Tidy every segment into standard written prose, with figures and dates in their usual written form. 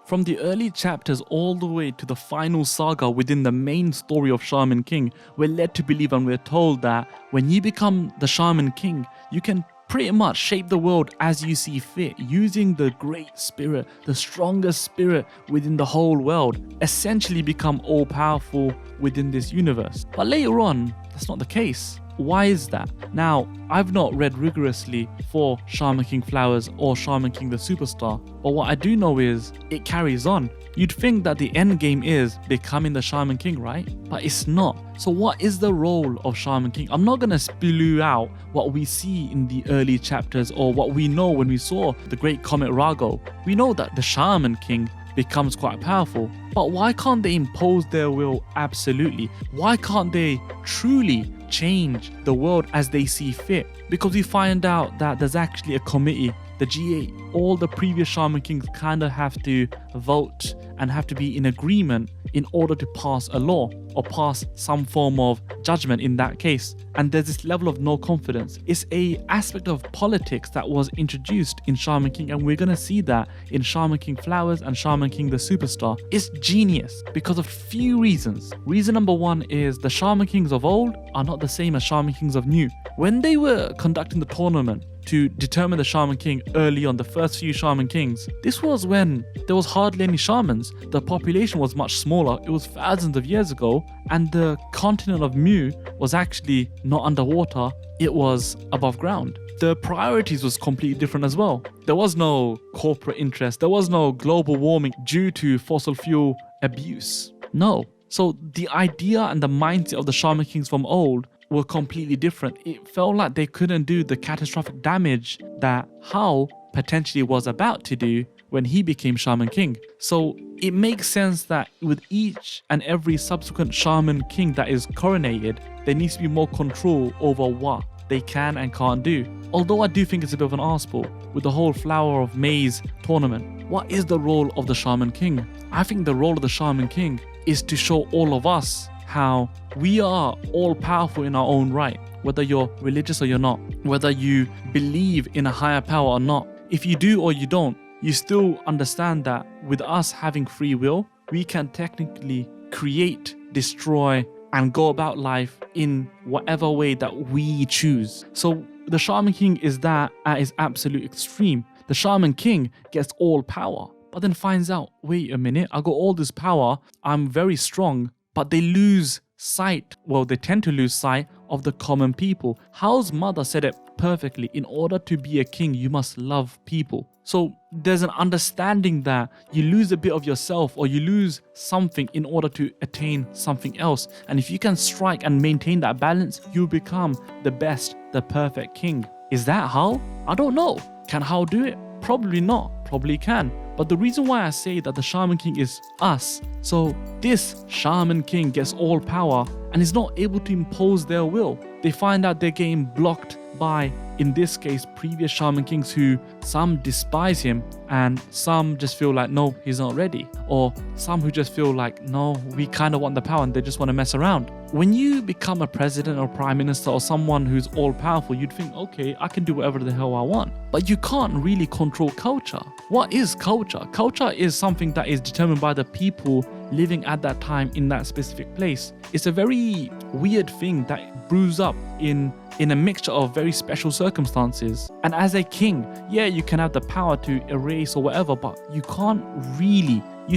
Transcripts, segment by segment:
From the early chapters all the way to the final saga within the main story of Shaman King, we're led to believe and we're told that when you become the Shaman King, you can pretty much shape the world as you see fit, using the great spirit, the strongest spirit within the whole world, essentially become all-powerful within this universe. But later on, that's not the case. Why is that? Now, I've not read rigorously for Shaman King Flowers or Shaman King the Superstar, but what I do know is it carries on. You'd think that the end game is becoming the Shaman King, right? But it's not. So what is the role of Shaman King? I'm not going to spew out what we see in the early chapters or what we know when we saw the great comet Rago. We know that the Shaman King becomes quite powerful, but why can't they impose their will absolutely? Why can't they truly change the world as they see fit? Because we find out that there's actually a committee, the G8, all the previous Shaman Kings kind of have to vote and have to be in agreement in order to pass a law or pass some form of judgment in that case. And there's this level of no confidence. It's a aspect of politics that was introduced in Shaman King, and we're going to see that in Shaman King Flowers and Shaman King the Superstar. It's genius because of few reasons. Reason number one is the Shaman Kings of old are not the same as Shaman Kings of new. When they were conducting the tournament to determine the Shaman King early on, the first few Shaman Kings, this was when there was hardly any shamans. The population was much smaller. It was thousands of years ago, and the continent of Mu was actually not underwater, it was above ground. The priorities was completely different as well. There was no corporate interest, there was no global warming due to fossil fuel abuse. No. So the idea and the mindset of the Shaman Kings from old were completely different. It felt like they couldn't do the catastrophic damage that Hao potentially was about to do when he became Shaman King. So it makes sense that with each and every subsequent Shaman King that is coronated, there needs to be more control over what they can and can't do. Although I do think it's a bit of an arseball with the whole Flower of Maize tournament. What is the role of the Shaman King? I think the role of the Shaman King is to show all of us how we are all powerful in our own right, whether you're religious or you're not, whether you believe in a higher power or not. If you do or you don't, you still understand that with us having free will, we can technically create, destroy, and go about life in whatever way that we choose. So the Shaman King is that at his absolute extreme. The Shaman King gets all power, but then finds out, wait a minute, I got all this power, I'm very strong, but they lose sight, well, they tend to lose sight of the common people. Hao's mother said it perfectly. In order to be a king, you must love people. So there's an understanding that you lose a bit of yourself or you lose something in order to attain something else. And if you can strike and maintain that balance, you become the best, the perfect king. Is that Hao? I don't know. Can Hao do it? Probably not. Probably can. But the reason why I say that the Shaman King is us, so this Shaman King gets all power and is not able to impose their will. They find out they're getting blocked by, in this case, previous Shaman Kings who some despise him and some just feel like, no, he's not ready. Or some who just feel like, no, we kind of want the power and they just want to mess around. When you become a president or prime minister or someone who's all powerful, you'd think, okay, I can do whatever the hell I want. But you can't really control culture. What is culture? Culture is something that is determined by the people living at that time in that specific place. It's a very weird thing that brews up in a mixture of very special circumstances. And as a king, yeah, you can have the power to erase or whatever, but you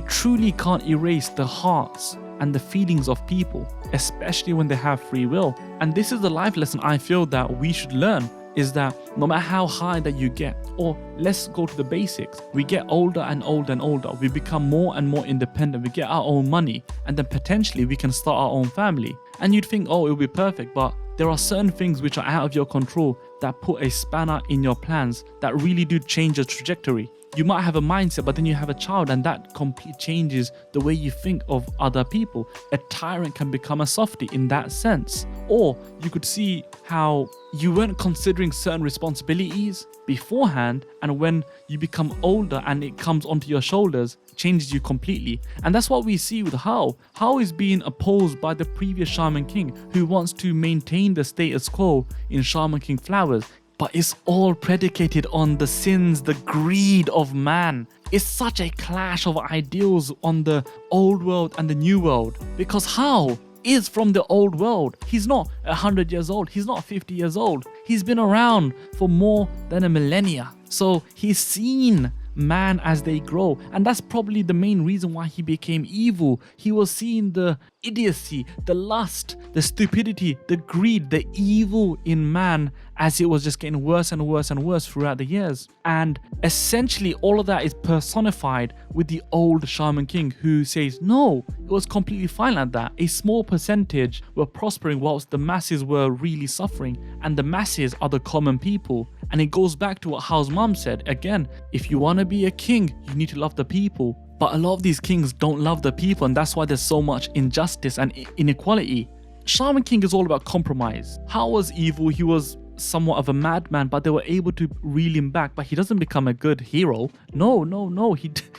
truly can't erase the hearts and the feelings of people, especially when they have free will. And this is the life lesson I feel that we should learn, is that no matter how high that you get, or let's go to the basics, we get older and older and older, we become more and more independent, we get our own money, and then potentially we can start our own family. And you'd think, oh, it'll be perfect, but there are certain things which are out of your control that put a spanner in your plans that really do change your trajectory. You might have a mindset, but then you have a child and that completely changes the way you think of other people. A tyrant can become a softie in that sense. Or you could see how you weren't considering certain responsibilities beforehand, and when you become older and it comes onto your shoulders, changes you completely. And that's what we see with Hao. Hao is being opposed by the previous Shaman King who wants to maintain the status quo in Shaman King Flowers. But it's all predicated on the sins, the greed of man. It's such a clash of ideals on the old world and the new world. Because Hao is from the old world. He's not 100 years old. He's not 50 years old. He's been around for more than a millennia. So he's seen man as they grow, and that's probably the main reason why he became evil. He was seeing the idiocy, the lust, the stupidity, the greed, the evil in man as it was just getting worse and worse and worse throughout the years. And essentially all of that is personified with the old Shaman King, who says no, it was completely fine like that. A small percentage were prospering whilst the masses were really suffering, and the masses are the common people. And it goes back to what Hao's mom said. Again, if you want to be a king, you need to love the people. But a lot of these kings don't love the people, and that's why there's so much injustice and inequality. Shaman King is all about compromise. Hao was evil, he was somewhat of a madman, but they were able to reel him back. But he doesn't become a good hero. No,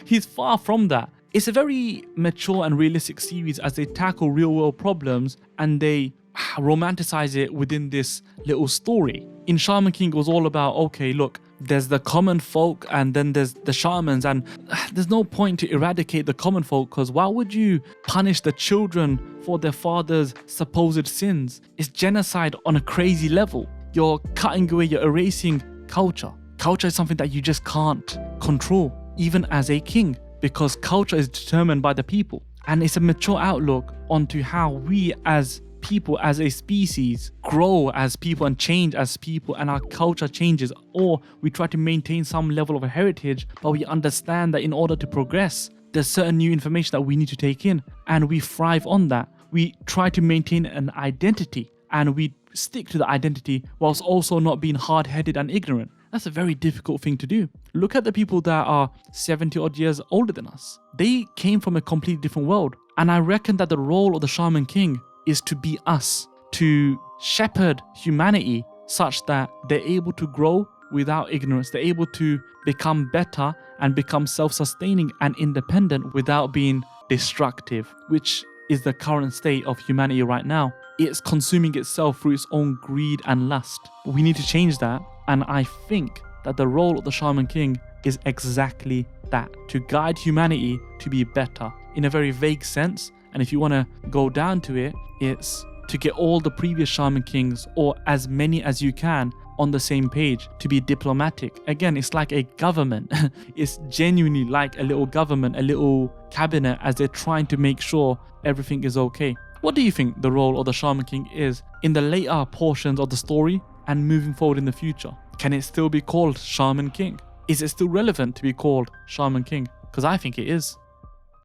he's far from that. It's a very mature and realistic series as they tackle real world problems and they romanticize it within this little story. In Shaman King, it was all about, okay, look, there's the common folk and then there's the shamans, and there's no point to eradicate the common folk, because why would you punish the children for their father's supposed sins? It's genocide on a crazy level. You're cutting away, you're erasing culture. Culture is something that you just can't control, even as a king, because culture is determined by the people. And it's a mature outlook onto how we as people, as a species, grow as people and change as people, and our culture changes, or we try to maintain some level of a heritage, but we understand that in order to progress, there's certain new information that we need to take in, and we thrive on that. We try to maintain an identity, and we stick to the identity whilst also not being hard-headed and ignorant. That's a very difficult thing to do. Look at the people that are 70 odd years older than us. They came from a completely different world, and I reckon that the role of the Shaman King is to be us, to shepherd humanity such that they're able to grow without ignorance. They're able to become better and become self-sustaining and independent without being destructive, which is the current state of humanity right now. It's consuming itself through its own greed and lust. We need to change that, and I think that the role of the Shaman King is exactly that, to guide humanity to be better in a very vague sense. And if you want to go down to it, it's to get all the previous Shaman Kings, or as many as you can, on the same page, to be diplomatic. Again, it's like a government. It's genuinely like a little government, a little cabinet, as they're trying to make sure everything is okay. What do you think the role of the Shaman King is in the later portions of the story and moving forward in the future? Can it still be called Shaman King? Is it still relevant to be called Shaman King? Because I think it is.